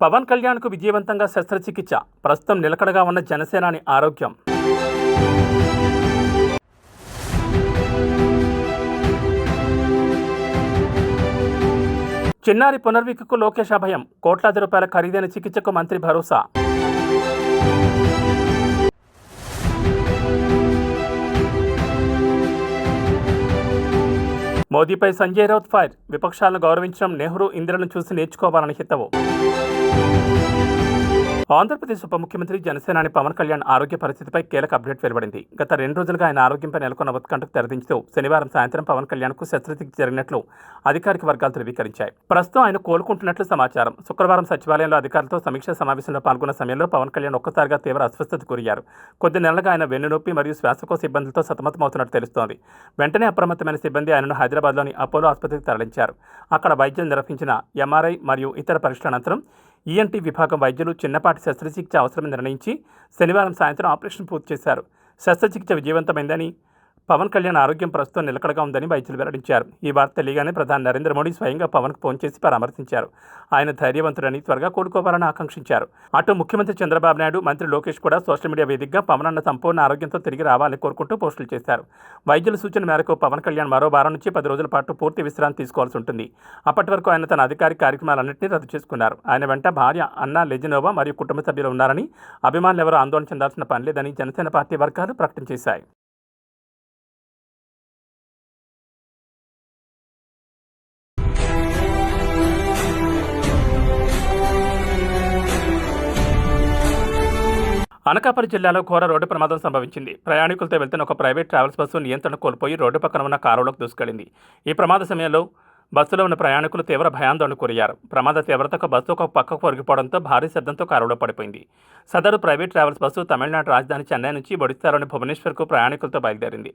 పవన్ కళ్యాణ్కు విజయవంతంగా శస్త్రచికిత్స, ప్రస్తుతం నిలకడగా ఉన్న జనసేనాని ఆరోగ్యం. చిన్నారి పునర్వికకు లోకేష్ అభయం, కోట్లాది రూపాయల ఖరీదైన చికిత్సకు మంత్రి భరోసా. మోదీపై సంజయ్ రౌత్ ఫైర్, విపక్షాలను గౌరవించడం, నెహ్రూ ఇందిరను చూసి నేర్చుకోవాలని హితవు. ఆంధ్రప్రదేశ్ ఉప ముఖ్యమంత్రి జనసేనాని పవన్ కళ్యాణ్ ఆరోగ్య పరిస్థితిపై కీలక అప్డేట్ వెలువడింది. గత 2 రోజులుగా ఆయన ఆరోగ్యంపై నెలకొన్న ఉత్కంఠకు తెరదించుతూ శనివారం సాయంత్రం పవన్ కళ్యాణ్కు శస్త్రచికిత్స జరిగినట్లు అధికారిక వర్గాలు ధృవీకరించాయి. ప్రస్తుతం ఆయన కోలుకుంటున్నట్లు సమాచారం. శుక్రవారం సచివాలయంలో అధికారులతో సమీక్షా సమావేశంలో పాల్గొన్న సమయంలో పవన్ కళ్యాణ్ ఒక్కసారిగా తీవ్ర అస్వస్థతకు గురయ్యారు. కొద్ది నెలలుగా ఆయన వెన్నునొప్పి మరియు శ్వాసకోశ ఇబ్బందులతో సతమతమవుతున్నట్టు తెలుస్తోంది. వెంటనే అప్రమత్తమైన సిబ్బంది ఆయనను హైదరాబాద్లోని అపోలో ఆసుపత్రికి తరలించారు. అక్కడ వైద్యులు నిర్వహించిన ఎంఆర్ఐ మరియు ఇతర పరీక్షల అనంతరం ఈఎన్టీ విభాగం వైద్యులు చిన్నపాటి శస్త్రచికిత్స అవసరమని నిర్ణయించి శనివారం సాయంత్రం ఆపరేషన్ పూర్తి చేశారు. శస్త్రచికిత్స విజయవంతమైందని, పవన్ కళ్యాణ్ ఆరోగ్యం ప్రస్తుతం నిలకడగా ఉందని వైద్యులు వెల్లడించారు. ఈ వార్త తెలియగానే ప్రధాని నరేంద్ర మోడీ స్వయంగా పవన్కు ఫోన్ చేసి పరామర్శించారు. ఆయన ధైర్యవంతుడని, త్వరగా కోలుకోవాలని ఆకాంక్షించారు. అటు ముఖ్యమంత్రి చంద్రబాబు నాయుడు, మంత్రి లోకేష్ కూడా సోషల్ మీడియా వేదికగా పవన్ అన్న సంపూర్ణ ఆరోగ్యంతో తిరిగి రావాలని కోరుకుంటూ పోస్టులు చేశారు. వైద్యుల సూచన మేరకు పవన్ కళ్యాణ్ మరో వారం నుంచి 10 రోజుల పాటు పూర్తి విశ్రాంతి తీసుకోవాల్సి ఉంటుంది. అప్పటి వరకు ఆయన తన అధికారిక కార్యక్రమాలన్నింటినీ రద్దు చేసుకున్నారు. ఆయన వెంట భార్య అన్నా లెజినోవా మరియు కుటుంబ సభ్యులు ఉన్నారని, అభిమానులు ఎవరూ ఆందోళన చెందాల్సిన పని లేదని జనసేన పార్టీ వర్గాలు ప్రకటన చేశాయి. అనకాపల్లి జిల్లాలో ఘోర రోడ్డు ప్రమాదం సంభవించింది. ప్రయాణికులతో వెళ్తున్న ఒక ప్రైవేట్ ట్రావెల్స్ బస్సు నియంత్రణ కోల్పోయి రోడ్డు పక్కన ఉన్న కారులోకి దూసుకెళ్లింది. ఈ ప్రమాద సమయంలో బస్సులో ఉన్న ప్రయాణికులు తీవ్ర భయాందోళనకు గురయ్యారు. ప్రమాద తీవ్రతకు బస్సు ఒక పక్కకు ఒరిగిపోవడంతో భారీ శబ్దంతో కారులో పడిపోయింది. సదరు ప్రైవేట్ ట్రావెల్స్ బస్సు తమిళనాడు రాజధాని చెన్నై నుంచి ఒడిశాలోని భువనేశ్వర్కు ప్రయాణికులతో బయలుదేరింది.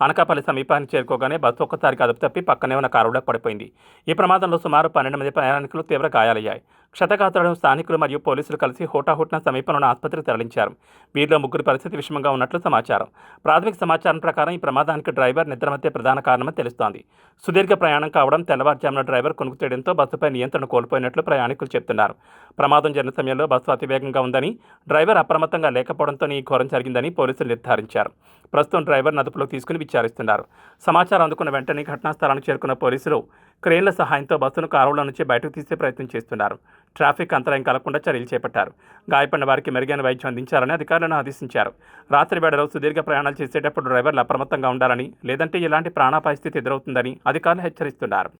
అనకాపల్లి సమీపానికి చేరుకోగానే బస్సు ఒక్కసారిగా అదుపు తప్పి పక్కనే ఉన్న కారులోకి పడిపోయింది. ఈ ప్రమాదంలో సుమారు 12 మంది ప్రయాణికులు తీవ్ర గాయాలయ్యాయి. క్షతగాత్రులను స్థానికులు మరియు పోలీసులు కలిసి హోటాహుట్న సమీపంలోని ఆసుపత్రికి తరలించారు. వీరిలో 3 పరిస్థితి విషమంగా ఉన్నట్లు సమాచారం. ప్రాథమిక సమాచారం ప్రకారం ఈ ప్రమాదానికి డ్రైవర్ నిద్రమత్తే ప్రధాన కారణమని తెలుస్తోంది. సుదీర్ఘ ప్రయాణం కావడం, తెల్లవారుజామున డ్రైవర్ కొనుక్కు తీయడంతో బస్సుపై నియంత్రణ కోల్పోయినట్లు ప్రయాణికులు చెబుతున్నారు. ప్రమాదం జరిగిన సమయంలో బస్సు అతివేగంగా ఉందని, డ్రైవర్ అప్రమత్తంగా లేకపోవడంతో ఈ ఘోరం జరిగిందని పోలీసులు నిర్ధారించారు. ప్రస్తుతం డ్రైవర్ను అదుపులోకి తీసుకుని విచారిస్తున్నారు. సమాచారం అందుకున్న వెంటనే ఘటనా స్థలానికి చేరుకున్న పోలీసులు క్రేన్ల సహాయంతో బస్సును కారులో నుంచి బయటకు తీసే ప్రయత్నం చేస్తున్నారు. ట్రాఫిక్ అంతరాయం కలగకుండా చర్యలు చేపట్టారు. గాయపడిన వారికి మెరుగైన వైద్యం అందించాలని అధికారులను ఆదేశించారు. రాత్రి వేళలో సుదీర్ఘ ప్రయాణాలు చేసేటప్పుడు డ్రైవర్లు అప్రమత్తంగా ఉండాలని, లేదంటే ఇలాంటి ప్రాణాపాయ స్థితి ఎదురవుతుందని అధికారులు హెచ్చరిస్తున్నారు.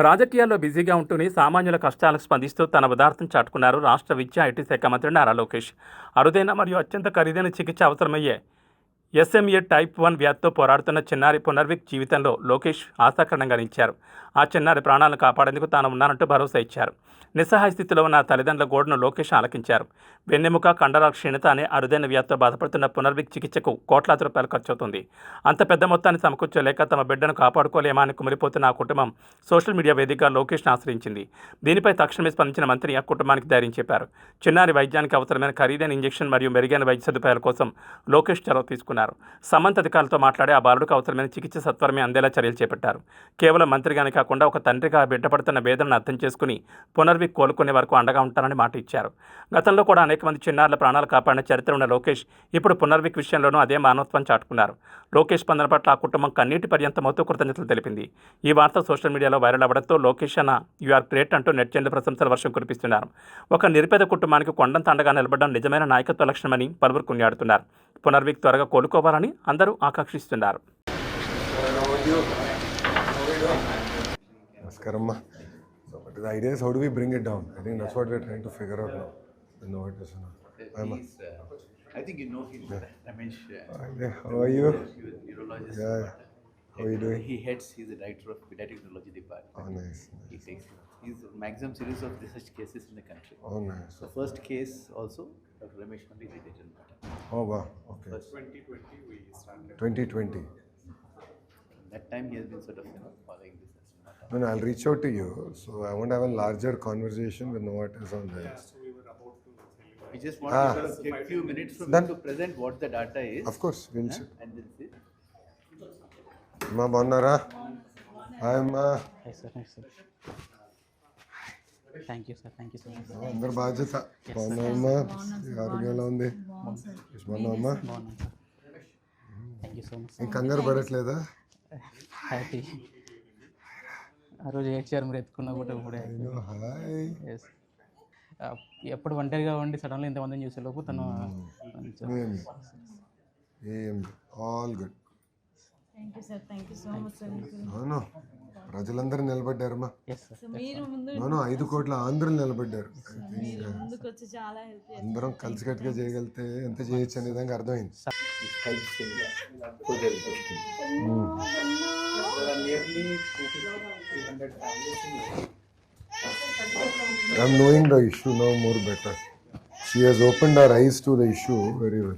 రాజకీయాల్లో బిజీగా ఉంటూనే సామాన్యుల కష్టాలకు స్పందిస్తూ తన ఉదార్థం చాటుకున్నారు రాష్ట్ర విద్యా ఐటీ శాఖ మంత్రి నారా లోకేష్. అరుదైన మరియు అత్యంత ఖరీదైన చికిత్స అవసరమయ్యే SMA టైప్ 1 వ్యాధితో పోరాడుతున్న చిన్నారి పునర్విక్ జీవితంలో లోకేష్ ఆశాకరణంగా నిలిచారు. ఆ చిన్నారి ప్రాణాలను కాపాడేందుకు తాను ఉన్నానంటూ భరోసా ఇచ్చారు. నిస్సహాయ స్థితిలో ఉన్న తల్లిదండ్రుల గోడును లోకేష్ ఆలకించారు. వెన్నెముక, కండరాల క్షీణత అనే అరుదైన వ్యాధితో బాధపడుతున్న పునర్విక్ చికిత్సకు కోట్లాది రూపాయలు ఖర్చవుతుంది. అంత పెద్ద మొత్తాన్ని సమకూర్చలేక తమ బిడ్డను కాపాడుకోలేమా అని కుమిలిపోతున్న ఆ కుటుంబం సోషల్ మీడియా వేదికగా లోకేష్ను ఆశ్రయించింది. దీనిపై తక్షణమే స్పందించిన మంత్రి ఆ కుటుంబానికి ధైర్యం చెప్పారు. చిన్నారి వైద్యానికి అవసరమైన ఖరీదైన ఇంజెక్షన్ మరియు మెరుగైన వైద్య సదుపాయాల కోసం లోకేష్ చొరవ తీసుకున్నారు. సంబంధిత అధికారులతో మాట్లాడి ఆ బాలుడికి అవసరమైన చికిత్స సత్వరమే అందేలా చర్యలు చేపట్టారు. కేవలం మంత్రిగానే కాకుండా ఒక తండ్రిగా బిడ్డపడుతున్న వేదనను అర్థం చేసుకుని పునర్విక్ కోలుకునే వరకు అండగా ఉంటారని మాట ఇచ్చారు. గతంలో కూడా అనేక మంది చిన్నారుల ప్రాణాలు కాపాడిన చరిత్ర ఉన్న లోకేష్ ఇప్పుడు పునర్విక్ విషయంలోనూ అదే మానవత్వం చాటుకున్నారు. లోకేష్ స్పందన పట్ల ఆ కుటుంబం కన్నీటి పర్యంతమవుతూ కృతజ్ఞతలు తెలిపింది. ఈ వార్త సోషల్ మీడియాలో వైరల్ అవ్వడంతో లోకేష్ అన్న యు ఆర్ గ్రేట్ అంటూ నెటిజన్లు ప్రశంసల వర్షం కురిపిస్తున్నారు. ఒక నిరుపేద కుటుంబానికి కొండంత అండగా నిలబడడం నిజమైన నాయకత్వ లక్షణమని పలువురు కొనియాడుతున్నారు. పునర్విక్ త్వరగా కోలుకోవాలని అందరూ ఆకాంక్షిస్తున్నారు. So, but the idea is how do we bring it down? I think that's what we're trying to figure out now. No, it is not. I think you know him, Ramesh. Yeah, how are you? He was neurologist. Yeah. How are you doing? He's the director of pediatric neurology department. Oh, nice. He takes, he's the maximum series of research cases in the country. Oh, nice. The first case also, Dr. Ramesh only did it in matter. Oh, wow. Okay. First, 2020. that time he has been sort of following this as matter. No, no, I'll reach out to you. So I want to have a larger conversation with Novartis on this. We just want to sort of take a few minutes from Done. you to present what the data is. Of course, we'll see. And then see. అమ్మా బాగున్నారా? Hi అమ్మా. Hi sir, hi sir. Thank you sir, thank you so much. అందరి బాధ్యత. బాగున్నావమ్మా? ఆరోగ్యం ఎలా ఉంది? బాగున్నావమ్మా? బాగున్నాను sir. Thank you so much ఏం కంగారు పడట్లేదా? హ్యాపీ. ఆ రోజు ఏడ్చారు మీరు ఎత్తుకున్నా కూడా ఇప్పుడే. హాయ్. ఎస్ ఎప్పుడు ఒంటరిగా ఉండి సడన్గా ఇంతమందిని చూసేలోపు తను ఏం all good. Thank you sir, thank you so much sir. అవును, ప్రజలందరూ నిలబడ్డారమ్మా. Yes sir. సో మీరు ముందు అవును, 5 కోట్ల ఆంధ్రులు నిలబడ్డారు. మీరు ముందుకు వచ్చి చాలా హెల్ప్ చేస్తారు. అందరం కలిసికట్టుగా చేయగలిగితే ఎంత చేయొచ్చు అనే విధంగా అర్థమైంది. It helps in project posting. There are nearly 250-300 families in I'm knowing the issue now more better. She has opened her eyes to the issue very well.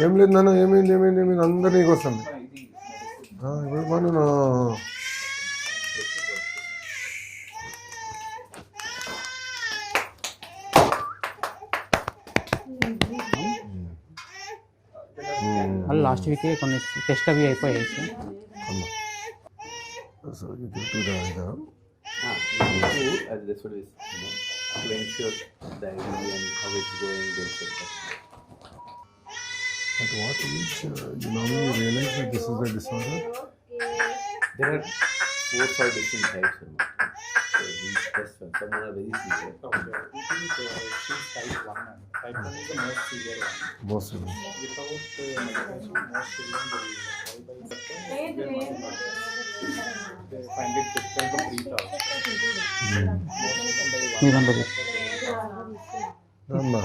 ఏం లేదు నాన్న, ఏమైంది అందరు నీకు వస్తుంది. ఇప్పుడు పను మళ్ళీ లాస్ట్ వీకే కొన్ని టెస్ట్ అవి అయిపోయాయి sir. So you give to the as this one is, to ensure the IDV and how it's going, they'll check that. At what age you normally realize that this is the disorder? There are 4 or 5 different types of matter. So these first one, some are very severe. She's type 1 and type 1 is the most severe one. Most of them. Without medication, most children will die by doctor. They find it difficult to breathe out. మీ దాంట్లో అమ్మా,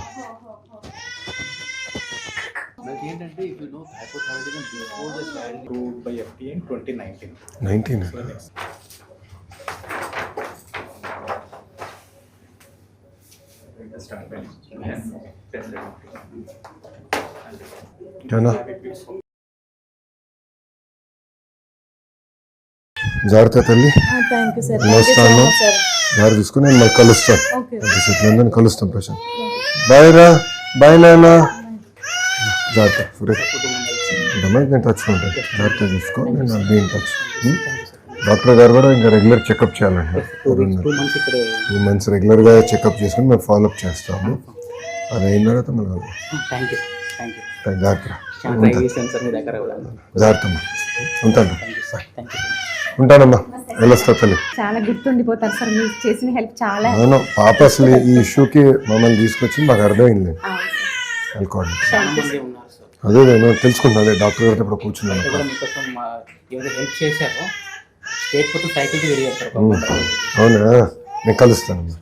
Like ఏంటంటే if you know hypothyroidism before the child Approved by FDA in 2019. 19. Start by क्या జాగ్రత్త తల్లి. Thank you sir, వస్తాను, జాగ్రత్త తీసుకుని నేను మళ్ళీ కలుస్తాను. ఓకే. అందరిని కలుస్తాం ప్రశాంత్. బాయ్ రా, బాయ్ నాన్న. జాగ్రత్త సురేష్, నేను టచ్లో ఉంటాను. జాగ్రత్త చూసుకో, నేను బీ ఇన్ టచ్. డాక్టర్ గారు కూడా ఇంకా రెగ్యులర్ చెకప్ చేయాలండి. 2 months ఇక్కడ 2 months రెగ్యులర్గా చెకప్ చేసుకుని మేము ఫాలోఅప్ చేస్తాము. అది అయిన తర్వాత మళ్ళీ థ్యాంక్ యూ జాగ్రత్త. చాలా ట్రై చేశాను సార్ మీ దగ్గర కూడా. జాగ్రత్త అమ్మా, ఉంటాను. Thank you sir, thank you. ఉంటానమ్మా, వెళ్ళొస్తా తల్లి. చాలా గుర్తుండిపోతారు సార్, మీరు చేసిన హెల్ప్ చాలా. అవును, పాప అసలు ఈ ఇష్యూకి మమ్మల్ని తీసుకొచ్చి మాకు అర్థమైంది. అనుకోండి, చాలామంది ఉన్నారు సార్. అదే నేను తెలుసుకుంటాను. అదే డాక్టర్ గారితో ఇప్పుడు కూర్చున్నాను. కూడా మీకోసం ఎవరు హెల్ప్ చేశారో స్టేట్ మొత్తం సైకిల్కి తిరిగారు సార్. అవునా, నేను కలుస్తానమ్మా.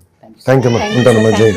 థ్యాంక్ యూ అమ్మా, ఉంటానమ్మా. జై.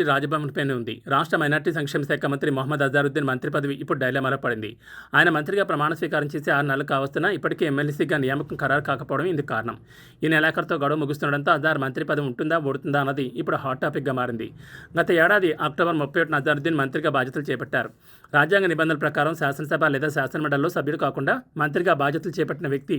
రాజభవన్పైనే ఉంది. రాష్ట్ర మైనార్టీ సంక్షేమ శాఖ మంత్రి మొహమ్మద్ అజారుద్దీన్ మంత్రి పదవి ఇప్పుడు డైలమాలో పడింది. ఆయన మంత్రిగా ప్రమాణ స్వీకారం చేసి 6 నెలలు కావస్తున్నా ఇప్పటికీ ఎమ్మెల్సీగా నియామకం ఖరారు కాకపోవడం ఇందుకు కారణం. ఈ నెలాఖరుతో గడువు ముగుస్తుండడంతో అజార్ మంత్రి పదవి ఉంటుందా ఓడుతుందా అన్నది ఇప్పుడు హాట్ టాపిక్గా మారింది. గత ఏడాది అక్టోబర్ 31న అజారుద్దీన్ మంత్రిగా బాధ్యతలు చేపట్టారు. రాజ్యాంగ నిబంధనల ప్రకారం శాసనసభ లేదా శాసనమండలిలో సభ్యుడు కాకుండా మంత్రిగా బాధ్యతలు చేపట్టిన వ్యక్తి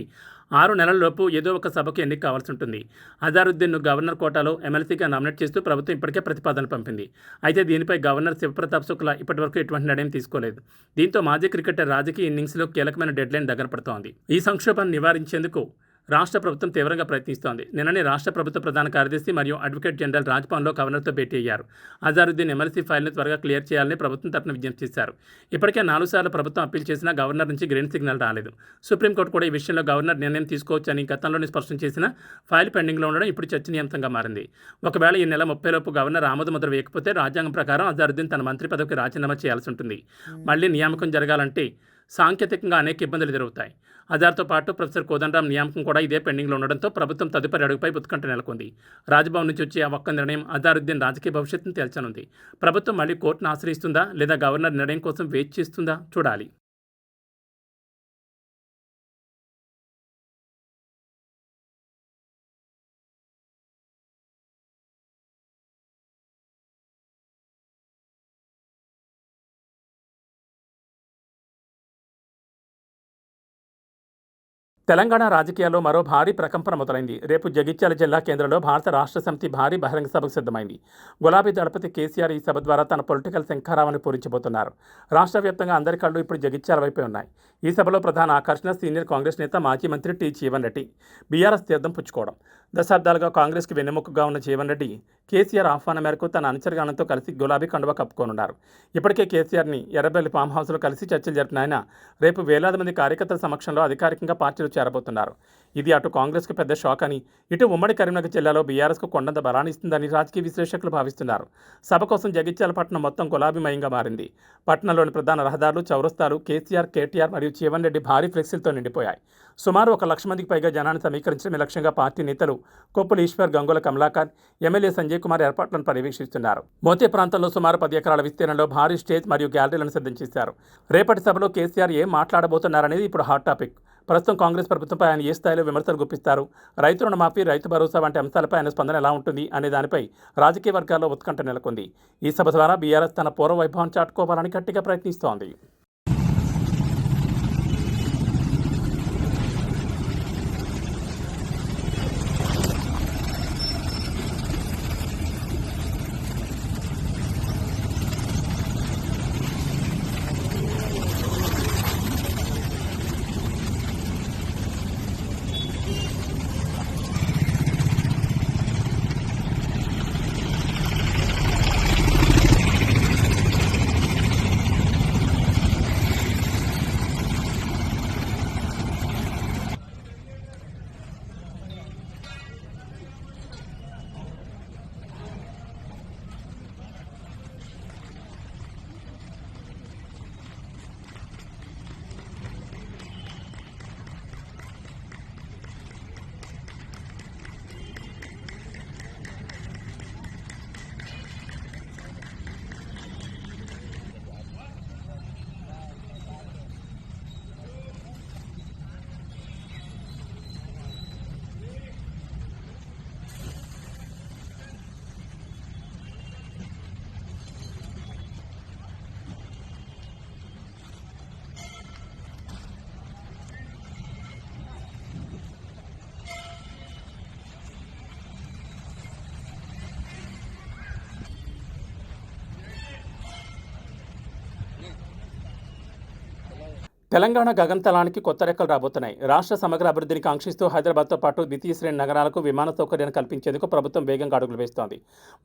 6 నెలల్లోపు ఏదో ఒక సభకు ఎన్నిక కావాల్సి ఉంటుంది. అజారుద్దీన్ను గవర్నర్ కోటాలో ఎమ్మెల్సీగా నామినేట్ చేస్తూ ప్రభుత్వం ఇప్పటికే ప్రతిపాదనలు పంపింది. పంపింది. అయితే దీనిపై గవర్నర్ శివప్రతాప్ శుక్లా ఇప్పటివరకు ఎటువంటి నిర్ణయం తీసుకోలేదు. దీంతో మాజీ క్రికెటర్ రాజకీయ ఇన్నింగ్స్లో కీలకమైన డెడ్లైన్ దగ్గర పడుతోంది. ఈ సంక్షోభాన్ని నివారించేందుకు రాష్ట్ర ప్రభుత్వం తీవ్రంగా ప్రయత్నిస్తోంది. నిన్ననే రాష్ట్ర ప్రభుత్వ ప్రధాన కార్యదర్శి మరియు అడ్వకేట్ జనరల్ రాజ్భవన్లో గవర్నర్తో భేటీ అయ్యారు. అజారుద్దీన్ ఎమ్మెల్సీ ఫైల్ను త్వరగా క్లియర్ చేయాలని ప్రభుత్వం తరఫున విజ్ఞప్తి చేశారు. ఇప్పటికే 4 సార్లు ప్రభుత్వం అప్పీల్ చేసినా గవర్నర్ నుంచి గ్రీన్ సిగ్నల్ రాలేదు. సుప్రీంకోర్టు కూడా ఈ విషయంలో గవర్నర్ నిర్ణయం తీసుకోవచ్చని గతంలోనే స్పష్టం చేసిన ఫైల్ పెండింగ్లో ఉండడం ఇప్పుడు చర్చనీయాంశంగా మారింది. ఒకవేళ ఈ నెల 30 లోపు గవర్నర్ ఆమోదముద్ర వేయకపోతే రాజ్యాంగం ప్రకారం అజారుద్దీన్ తన మంత్రి పదవికి రాజీనామా చేయాల్సి ఉంటుంది. మళ్లీ నియామకం జరగాలంటే సాంకేతికంగా అనేక ఇబ్బందులు ఎదురవుతాయి. అజార్తో పాటు ప్రొఫెసర్ కోదండరాం నియామకం కూడా ఇదే పెండింగ్లో ఉండడంతో ప్రభుత్వం తదుపరి అడుగుపై ఉత్కంఠ నెలకొంది. రాజ్భవన్ నుంచి వచ్చే ఆ ఒక్క నిర్ణయం అజారుద్దీన్ రాజకీయ భవిష్యత్తును తేల్చనుంది. ప్రభుత్వం మళ్లీ కోర్టును ఆశ్రయిస్తుందా లేదా గవర్నర్ నిర్ణయం కోసం వెయిట్ చేస్తుందా చూడాలి. తెలంగాణ రాజకీయాల్లో మరో భారీ ప్రకంపన మొదలైంది. రేపు జగిత్యాల జిల్లా కేంద్రంలో భారత రాష్ట్ర సమితి భారీ బహిరంగ సభకు సిద్ధమైంది. గులాబీ దళపతి కేసీఆర్ ఈ సభ ద్వారా తన పొలిటికల్ శంఖారావాన్ని పూరించబోతున్నారు. రాష్ట్ర వ్యాప్తంగా అందరి కళ్ళు ఇప్పుడు జగిత్యాల వైపే ఉన్నాయి. ఈ సభలో ప్రధాన ఆకర్షణ సీనియర్ కాంగ్రెస్ నేత మాజీ మంత్రి టి జీవన్ రెడ్డి బీఆర్ఎస్ తీర్థం పుచ్చుకోవడం. దశాబ్దాలుగా కాంగ్రెస్కి వెన్నెముకగా ఉన్న జీవన్ రెడ్డి కేసీఆర్ ఆహ్వానం మేరకు తన అనుచరగానంతో కలిసి గులాబీ కండువా కప్పుకోనున్నారు. ఇప్పటికే కేసీఆర్ని ఎర్రబెల్లి ఫామ్ హౌస్లో కలిసి చర్చలు జరిపిన ఆయన రేపు వేలాది మంది కార్యకర్తల సమక్షంలో అధికారికంగా పార్టీలో చేరబోతున్నారు. ఇది అటు కాంగ్రెస్కు పెద్ద షాక్ అని, ఇటు ఉమ్మడి కరీంనగర్ జిల్లాలో బీఆర్ఎస్కు కొండంత బలాన్ని ఇస్తుందని రాజకీయ విశ్లేషకులు భావిస్తున్నారు. సభ కోసం జగిత్యాల పట్టణం మొత్తం గులాబీమయంగా మారింది. పట్టణంలోని ప్రధాన రహదారులు, చౌరస్తాలు కేసీఆర్, కేటీఆర్ మరియు జీవన్ రెడ్డి భారీ ఫ్లెక్సీలతో నిండిపోయాయి. సుమారు 1 లక్ష మందికి పైగా జనాన్ని సమీకరించడమే లక్ష్యంగా పార్టీ నేతలు కొప్పుల ఈశ్వర్, గంగుల కమలాకర్, ఎమ్మెల్యే సంజయ్ కుమార్ ఏర్పాట్లను పర్యవేక్షిస్తున్నారు. మోతే ప్రాంతంలో సుమారు 10 ఎకరాల విస్తీర్ణంలో భారీ స్టేజ్ మరియు గ్యాలరీలను సిద్ధం చేశారు. రేపటి సభలో కేసీఆర్ ఏం మాట్లాడబోతున్నారనేది ఇప్పుడు హాట్ టాపిక్. ప్రస్తుతం కాంగ్రెస్ ప్రభుత్వంపై ఆయన ఏ స్థాయిలో విమర్శలు గుప్పిస్తారు, రైతు రుణమాఫీ, రైతు భరోసా వంటి అంశాలపై ఆయన స్పందన ఎలా ఉంటుంది అనే దానిపై రాజకీయ వర్గాల్లో ఉత్కంఠ నెలకొంది. ఈ సభ ద్వారా బీఆర్ఎస్ తన పూర్వ వైభవం చాటుకోవాలని గట్టిగా ప్రయత్నిస్తోంది. తెలంగాణ గగనతలానికి కొత్త రెక్కలు రాబోతున్నాయి. రాష్ట్ర సమగ్ర అభివృద్ధిని కాంక్షిస్తూ హైదరాబాద్తో పాటు ద్వితీయ శ్రేణి నగరాలకు విమాన సౌకర్యాన్ని కల్పించేందుకు ప్రభుత్వం వేగంగా అడుగులు వేస్తోంది.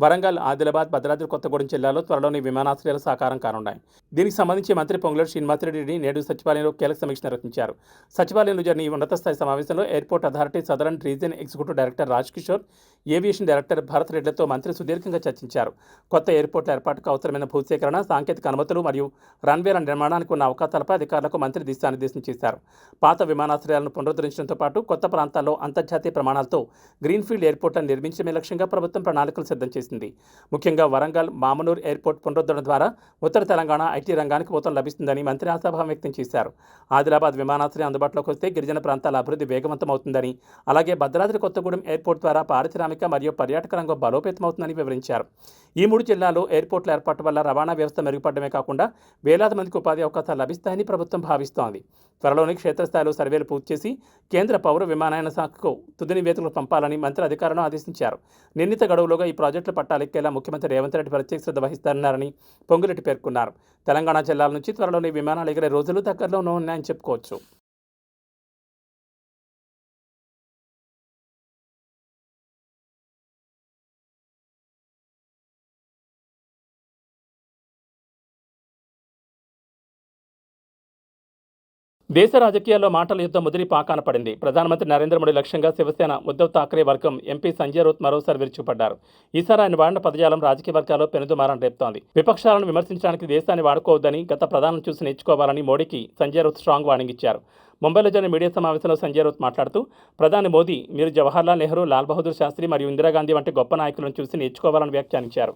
వరంగల్, ఆదిలాబాద్, భద్రాద్రి కొత్తగూడెం జిల్లాలో త్వరలోని విమానాశ్రయాలు సాకారం కానున్నాయి. దీనికి సంబంధించి మంత్రి పొంగులేటి శ్రీనివాసరెడ్డి నేడు సచివాలయంలో కీలక సమీక్ష నిర్వహించారు. సచివాలయంలో జరిగిన ఈ ఉన్నత స్థాయి సమావేశంలో airport authority southern region executive director Raj Kishore, aviation director Bharat రెడ్డిలతో మంత్రి సుదీర్ఘంగా చర్చించారు. కొత్త ఎయిర్పోర్ట్ల ఏర్పాటుకు అవసరమైన భూసేకరణ, సాంకేతిక అనుమతులు మరియు రన్వేల నిర్మాణానికి ఉన్న అవకాశాలపై అధికారులకు మంత్రి దిశానిర్దేశం చేశారు. పాత విమానాశ్రయాలను పునరుద్ధరించడంతో పాటు కొత్త ప్రాంతాల్లో అంతర్జాతీయ ప్రమాణాలతో గ్రీన్ఫీల్డ్ ఎయిర్పోర్ట్లను నిర్మించడమే లక్ష్యంగా ప్రభుత్వం ప్రణాళికలు సిద్ధం చేసింది. ముఖ్యంగా వరంగల్, మామనూర్ ఎయిర్పోర్ట్ పునరుద్ధరణ ద్వారా ఉత్తర తెలంగాణ ఐటీ రంగానికి ఊతం లభిస్తుందని మంత్రి ఆశాభావం వ్యక్తం చేశారు. ఆదిలాబాద్ విమానాశ్రయం అందుబాటులోకి వస్తే గిరిజన ప్రాంతాల అభివృద్ధి వేగవంతమవుతుందని, అలాగే భద్రాద్రి కొత్తగూడెం ఎయిర్పోర్ట్ ద్వారా పారిశ్రామిక మరియు పర్యాటక రంగం బలోపేతమవుతుందని వివరించారు. ఈ 3 జిల్లాల్లో ఎయిర్పోర్ట్ల ఏర్పాటు వల్ల రవాణా వ్యవస్థ మెరుగుపడమే కాకుండా వేలాది మందికి ఉపాధి అవకాశాలు లభిస్తాయని ప్రభుత్వం భావిస్తోంది. త్వరలోనే క్షేత్రస్థాయిలో సర్వేలు పూర్తి చేసి కేంద్ర పౌర విమానయాన శాఖకు తుది నివేదికలు పంపాలని మంత్రి అధికారులను ఆదేశించారు. నిర్ణీత గడువులోగా ఈ ప్రాజెక్టుల పట్టాలెక్కేలా ముఖ్యమంత్రి రేవంత్ రెడ్డి ప్రత్యేక శ్రద్ధ వహిస్తారన్నారని పొంగులెట్టి పేర్కొన్నారు. తెలంగాణ జిల్లాల నుంచి త్వరలోనే విమానాలు ఎగిరే రోజులు దగ్గరలోనే ఉన్నాయని చెప్పుకోవచ్చు. దేశ రాజకీయాల్లో మాటల యుద్ధం ముదిరి పాకాన పడింది. ప్రధానమంత్రి నరేంద్ర మోడీ లక్ష్యంగా శివసేన ఉద్ధవ్ ఠాక్రే వర్గం ఎంపీ సంజయ్ రౌత్ మరోసారి విరుచుకుపడ్డారు. ఈసారి ఆయన వాడిన పదజాలం రాజకీయ వర్గాల్లో పెనుదుమారం రేపుతోంది. విపక్షాలను విమర్శించడానికి దేశాన్ని వాడుకోవద్దని, గత ప్రధానం చూసి నేర్చుకోవాలని మోడీకి సంజయ్ రౌత్ స్ట్రాంగ్ వార్నింగ్ ఇచ్చారు. ముంబైలో జరిగిన మీడియా సమావేశంలో సంజయ్ రౌత్ మాట్లాడుతూ, ప్రధాని మోదీ మీరు జవహర్లాల్ నెహ్రూ, లాల్ బహదూర్ శాస్త్రి మరియు ఇందిరాగాంధీ వంటి గొప్ప నాయకులను చూసి నేర్చుకోవాలని వ్యాఖ్యానించారు.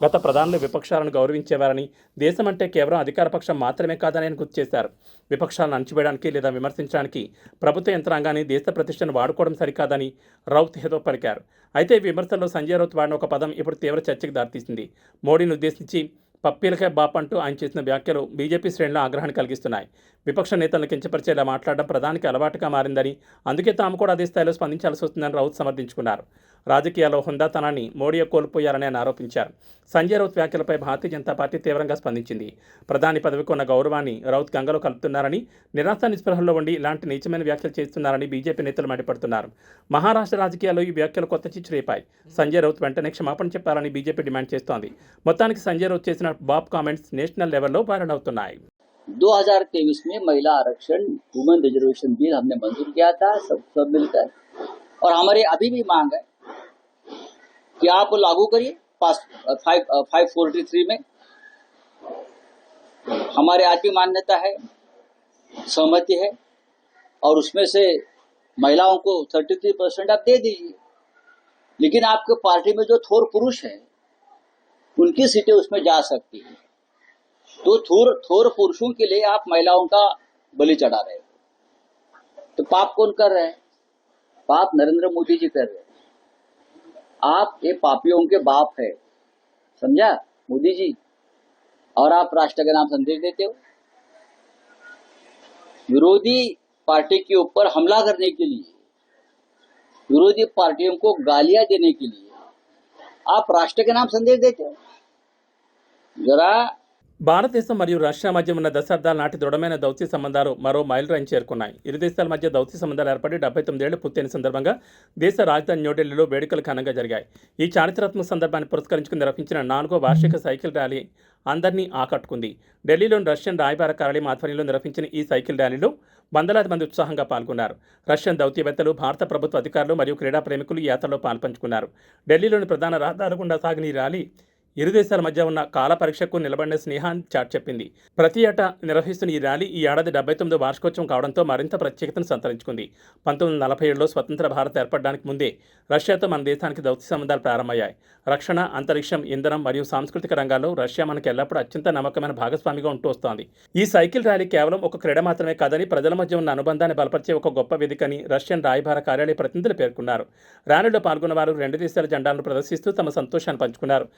గత ప్రధానులు విపక్షాలను గౌరవించేవారని, దేశం అంటే కేవలం అధికారపక్షం మాత్రమే కాదని ఆయన గుర్తు చేశారు. విపక్షాలను అణచివేయడానికి లేదా విమర్శించడానికి ప్రభుత్వ యంత్రాంగాన్ని, దేశ ప్రతిష్టను వాడుకోవడం సరికాదని రౌత్ హితో పలికారు. అయితే ఈ విమర్శల్లో సంజయ్ రౌత్ వాడిన ఒక పదం ఇప్పుడు తీవ్ర చర్చకు దారితీసింది. మోడీని ఉద్దేశించి పప్పీలకే బాప్ అంటూ ఆయన చేసిన వ్యాఖ్యలు బీజేపీ శ్రేణుల్లో ఆగ్రహాన్ని కలిగిస్తున్నాయి. విపక్ష నేతలను కించపరిచేలా మాట్లాడడం ప్రధానికి అలవాటుగా మారిందని, అందుకే తాము కూడా అదే స్థాయిలో స్పందించాల్సి వస్తుందని రౌత్ సమర్థించుకున్నారు. రాజకీయాల్లో హుందాతనాన్ని మోడీ కోల్పోయారని ఆయన ఆరోపించారు. సంజయ్ రౌత్ వ్యాఖ్యలపై భారతీయ జనతా పార్టీ తీవ్రంగా స్పందించింది. ప్రధాని పదవికి ఉన్న గౌరవాన్ని రౌత్ గంగలో కలుపుతున్నారని, నిరాశ నిస్పృహల్లో ఉండి ఇలాంటి నీచమైన వ్యాఖ్యలు చేస్తున్నారని బీజేపీ నేతలు మండిపడుతున్నారు. మహారాష్ట్ర రాజకీయాల్లో ఈ వ్యాఖ్యలు కొత్త చిచ్చు రేపాయి. సంజయ్ రౌత్ వెంటనే క్షమాపణ చెప్పాలని బీజేపీ డిమాండ్ చేస్తోంది. మొత్తానికి సంజయ్ రౌత్ చేసిన బాబ్ కామెంట్స్ నేషనల్ లెవెల్లో వైరల్ అవుతున్నాయి. 2023 में महिला आरक्षण वुमेन रिजर्वेशन बिल हमने मंजूर किया था सब मिलकर, और हमारी अभी भी मांग है कि आप लागू करिए 543 में। हमारे आज भी मान्यता है, सहमति है, और उसमें से महिलाओं को 33% आप दे दीजिए, लेकिन आपके पार्टी में जो थोर पुरुष है उनकी सीटें उसमें जा सकती है। तो थोर पुरुषों के लिए आप महिलाओं का बलि चढ़ा रहे हो, तो पाप कौन कर रहे हैं? पाप नरेंद्र मोदी जी कर रहे हैं। आप ये पापियों के बाप है, समझा मोदी जी? और आप राष्ट्र के नाम संदेश देते हो। विरोधी पार्टी के ऊपर हमला करने के लिए, विरोधी पार्टियों को गालियां देने के लिए आप राष्ट्र के नाम संदेश देते हो। जरा భారతదేశం మరియు రష్యా మధ్య ఉన్న దశాబ్దాల నాటి దృఢమైన దౌత్య సంబంధాలు మరో మైలురాయిని చేరుకున్నాయి. ఇరు దేశాల మధ్య దౌత్య సంబంధాలు ఏర్పడి 79 ఏళ్లు పూర్తయిన సందర్భంగా దేశ రాజధాని న్యూఢిల్లీలో వేడుకలు ఘనంగా జరిగాయి. ఈ చారిత్రాత్మక సందర్భాన్ని పురస్కరించుకుని నిర్వహించిన 4వ వార్షిక సైకిల్ ర్యాలీ అందరినీ ఆకట్టుకుంది. ఢిల్లీలోని రష్యన్ రాయబార కార్యాలయం ఆధ్వర్యంలో నిర్వహించిన ఈ సైకిల్ ర్యాలీలో వందలాది మంది ఉత్సాహంగా పాల్గొన్నారు. రష్యన్ దౌత్యవేత్తలు, భారత ప్రభుత్వ అధికారులు మరియు క్రీడా ప్రేమికులు ఈ యాత్రలో పాల్పంచుకున్నారు. ఢిల్లీలోని ప్రధాన రహదారుల గుండా సాగిన ఈ ర్యాలీ ఇరు దేశాల మధ్య ఉన్న కాల పరీక్షకు నిలబడిన స్నేహాన్ని చాటి చెప్పింది. ప్రతి ఏటా నిర్వహిస్తున్న ఈ ర్యాలీ ఈ ఏడాది 79వ వార్షికోత్సవం కావడంతో మరింత ప్రత్యేకతను సంతరించుకుంది. 1947లో స్వతంత్ర భారత్ ఏర్పడడానికి ముందే రష్యాతో మన దేశానికి దౌత్య సంబంధాలు ప్రారంభమయ్యాయి. రక్షణ, అంతరిక్షం, ఇంధనం మరియు సాంస్కృతిక రంగాల్లో రష్యా మనకు ఎల్లప్పుడూ అత్యంత నమ్మకమైన భాగస్వామిగా ఉంటూ వస్తోంది. ఈ సైకిల్ ర్యాలీ కేవలం ఒక క్రీడ మాత్రమే కాదని, ప్రజల మధ్య ఉన్న అనుబంధాన్ని బలపరిచే ఒక గొప్ప వేదికని రష్యన్ రాయబార కార్యాలయ ప్రతినిధులు పేర్కొన్నారు. ర్యాలీలో పాల్గొన్న వారు 2 దేశాల జెండాలను ప్రదర్శిస్తూ తమ సంతోషాన్ని పంచుకున్నారు.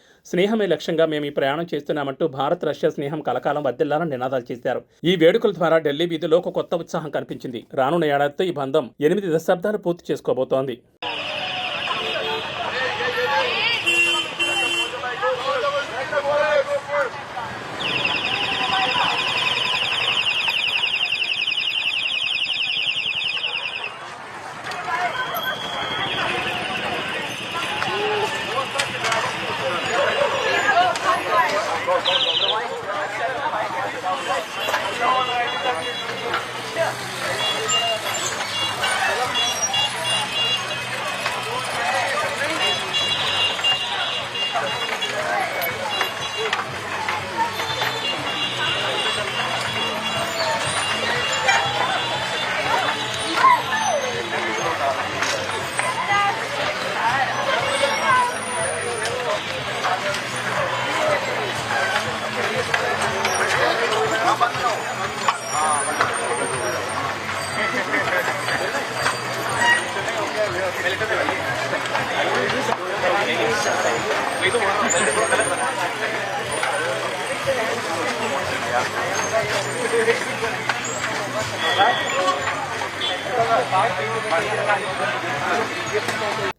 స్నేహమే లక్ష్యంగా మేము ఈ ప్రయాణం చేస్తున్నామంటూ భారత్ రష్యా స్నేహం కలకాలం వర్ధిల్లాలని నినాదాలు చేశారు. ఈ వేడుకల ద్వారా ఢిల్లీ వీధిలో ఒక కొత్త ఉత్సాహం కనిపించింది. రానున్న ఏడాదితో ఈ బంధం 8 దశాబ్దాలు పూర్తి చేసుకోబోతోంది.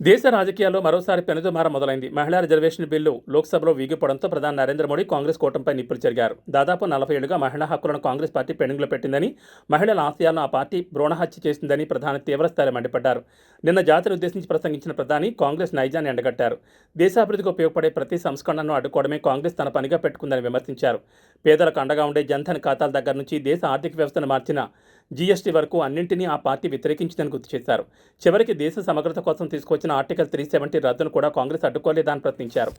దేశ రాజకీయాల్లో మరోసారి పెనుదుమారం మొదలైంది. మహిళా రిజర్వేషన్ బిల్లు లోక్సభలో వీగిపోవడంతో ప్రధాని నరేంద్ర మోడీ కాంగ్రెస్ కూటమిపై నిప్పులు చెరిగారు. దాదాపు 40 ఏళ్లుగా మహిళా హక్కులను కాంగ్రెస్ పార్టీ పెండింగ్లో పెట్టిందని, మహిళల ఆశయాలను ఆ పార్టీ భ్రూణహత్య చేసిందని ప్రధాని తీవ్రస్థాయిలో మండిపడ్డారు. నిన్న జాతిని ఉద్దేశించి ప్రసంగించిన ప్రధాని కాంగ్రెస్ నైజాన్ని ఎండగట్టారు. దేశాభివృద్ధికి ఉపయోగపడే ప్రతి సంస్కరణను అడ్డుకోవడమే కాంగ్రెస్ తన పనిగా పెట్టుకుందని విమర్శించారు. పేదలకు అండగా ఉండే జన్ధన్ ఖాతాల దగ్గర నుంచి దేశ ఆర్థిక వ్యవస్థను మార్చిన జీఎస్టీ వరకు అన్నింటినీ ఆ పార్టీ వ్యతిరేకించిందని గుర్తు చేశారు. చివరికి దేశ సమగ్రత కోసం తీసుకొచ్చిన ఆర్టికల్ 370 రద్దును కూడా కాంగ్రెస్ అడ్డుకోలేదని ప్రశ్నించారు.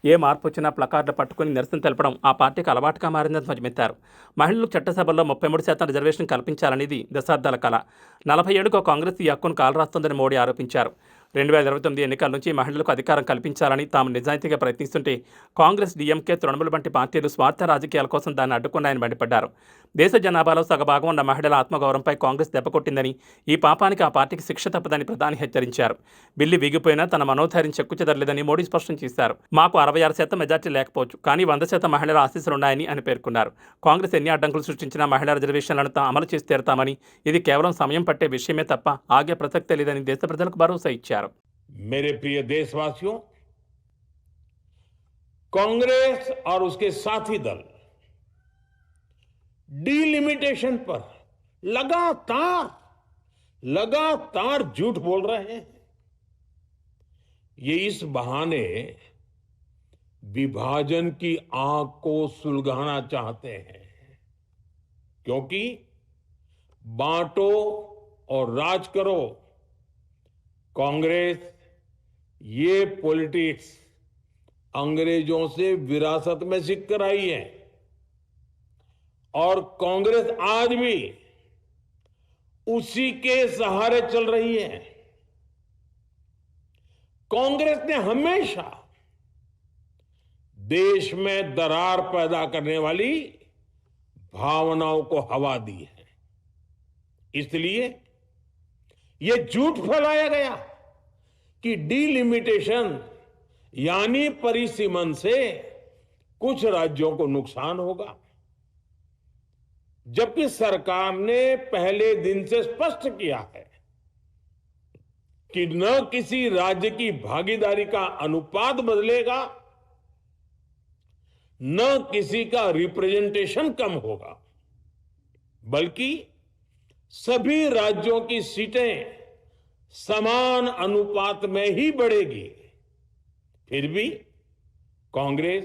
ఏ మార్పు వచ్చినా ప్లకార్డులు పట్టుకుని నిరసన తెలపడం ఆ పార్టీకి అలవాటుగా మారిందని ధ్వజమెత్తారు. మహిళలకు చట్టసభల్లో 33% రిజర్వేషన్ కల్పించాలనేది దశాబ్దాల కల. 40 ఏళ్లుగా కాంగ్రెస్ ఈ హక్కును కాలరాస్తోందని మోడీ ఆరోపించారు. 2029 ఎన్నికల నుంచి మహిళలకు అధికారం కల్పించాలని తాము నిజాయితీగా ప్రయత్నిస్తుంటే కాంగ్రెస్, డీఎంకే, తృణమూల్ వంటి పార్టీలు స్వార్థ రాజకీయాల కోసం దాన్ని అడ్డుకున్నాయని మండిపడ్డారు. దేశ జనాభాలో సగభాగం ఉన్న మహిళల ఆత్మగౌరవంపై కాంగ్రెస్ దెబ్బకొట్టిందని, ఈ పాపానికి ఆ పార్టీకి శిక్ష తప్పదని ప్రధాని హెచ్చరించారు. బిల్లు వీగిపోయినా తన మనోధైర్యం చెక్కుచెదరలేదని మోడీ స్పష్టం చేశారు. మాకు 66% మెజార్టీ లేకపోవచ్చు, కానీ 100% మహిళల ఆశీస్సులున్నాయని అని పేర్కొన్నారు. కాంగ్రెస్ ఎన్ని అడ్డంకులు సృష్టించినా మహిళా రిజర్వేషన్లను అమలు చేసి తీరతామని, ఇది కేవలం సమయం పట్టే విషయమే తప్ప ఆగే ప్రసక్తే లేదని దేశ ప్రజలకు భరోసా ఇచ్చారు. मेरे प्रिय देशवासियों, कांग्रेस और उसके साथी दल डीलिमिटेशन पर लगातार झूठ बोल रहे हैं। ये इस बहाने विभाजन की आग को सुलगाना चाहते हैं, क्योंकि बांटो और राज करो, कांग्रेस ये पॉलिटिक्स अंग्रेजों से विरासत में सीख कर आई है और कांग्रेस आज भी उसी के सहारे चल रही है। कांग्रेस ने हमेशा देश में दरार पैदा करने वाली भावनाओं को हवा दी है। इसलिए ये झूठ फैलाया गया कि डीलिमिटेशन यानी परिसीमन से कुछ राज्यों को नुकसान होगा, जबकि सरकार ने पहले दिन से स्पष्ट किया है कि न किसी राज्य की भागीदारी का अनुपात बदलेगा, न किसी का रिप्रेजेंटेशन कम होगा, बल्कि सभी राज्यों की सीटें समान अनुपात में ही बढ़ेगी। फिर भी कांग्रेस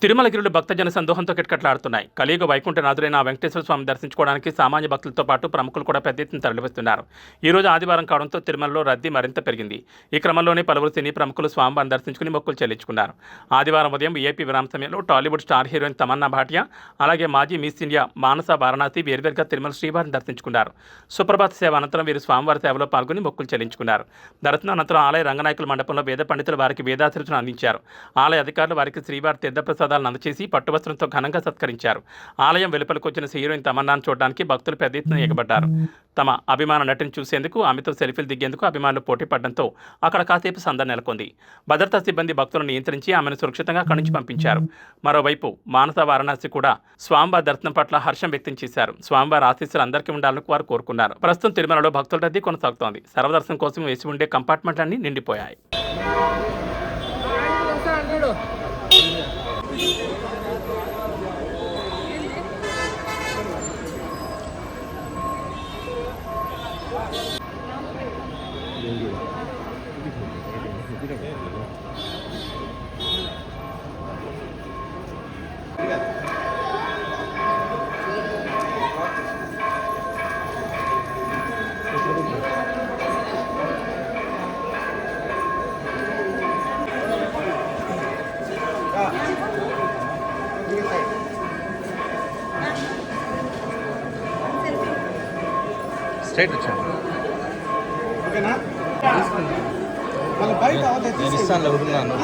తిరుమలగిరిలో భక్తజన సందోహంతో కిటకిటలాడుతున్నాయి. కలియుగ వైకుంఠనాథుడైన వెంకటేశ్వర స్వామిని దర్శించుకోవడానికి సామాన్య భక్తులతో పాటు ప్రముఖులు కూడా పెద్ద ఎత్తున తరలివస్తున్నారు. ఈ రోజు ఆదివారం కావడంతో తిరుమలలో రద్దీ మరింత పెరిగింది. ఈ క్రమంలోనే పలువురు సినీ ప్రముఖులు స్వామివారిని దర్శించుకుని మొక్కులు చెల్లించుకున్నారు. ఆదివారం ఉదయం ఏపీ విరామ సమయంలో టాలీవుడ్ స్టార్ హీరోయిన్ తమన్నా భాటియా, అలాగే మాజీ మిస్ ఇండియా మానస వారణాసి వేర్వేరుగా తిరుమల శ్రీవారిని దర్శించుకున్నారు. సుప్రభాత సేవ అనంతరం వీరు స్వామివారి సేవలో పాల్గొని మొక్కులు చెల్లించుకున్నారు. దర్శనం అనంతరం ఆలయ రంగనాయకుల మండపంలో వేద పండితులు వారికి వేదాశీర్వచనం అందించారు. ఆలయ అధికారులు వారికి శ్రీవారి తీర్థప్రసాదాలను అందచేసి పట్టువస్త్రంతో ఘనంగా సత్కరించారు. ఆలయం వెలుపలకు వచ్చిన హీరోయిన్ తమన్నాను చూడడానికి భక్తులు పెద్ద ఎత్తున ఎగబడ్డారు. తమ అభిమాన నటిని చూసేందుకు ఆమెతో సెల్ఫీలు దిగేందుకు అభిమానులు పోటీ పడడంతో అక్కడ కాసేపు సందడి నెలకొంది. భద్రతా సిబ్బంది భక్తులను నియంత్రించి ఆమెను సురక్షితంగా అక్కడి నుంచి పంపించారు. మరోవైపు మానస వారణాసి కూడా స్వామివారి దర్శనం పట్ల హర్షం వ్యక్తం చేశారు. స్వామివారి ఆశీస్సులు అందరికీ ఉండాలని వారు కోరుకున్నారు. ప్రస్తుతం తిరుమలలో భక్తుల రద్దీ కొనసాగుతోంది. సర్వదర్శనం కోసం వేసి ఉండే కంపార్ట్మెంట్లన్నీ నిండిపోయాయి. స్ట్రైట్ వచ్చాను. నేను ఇస్తాను ఎవరున్నాను.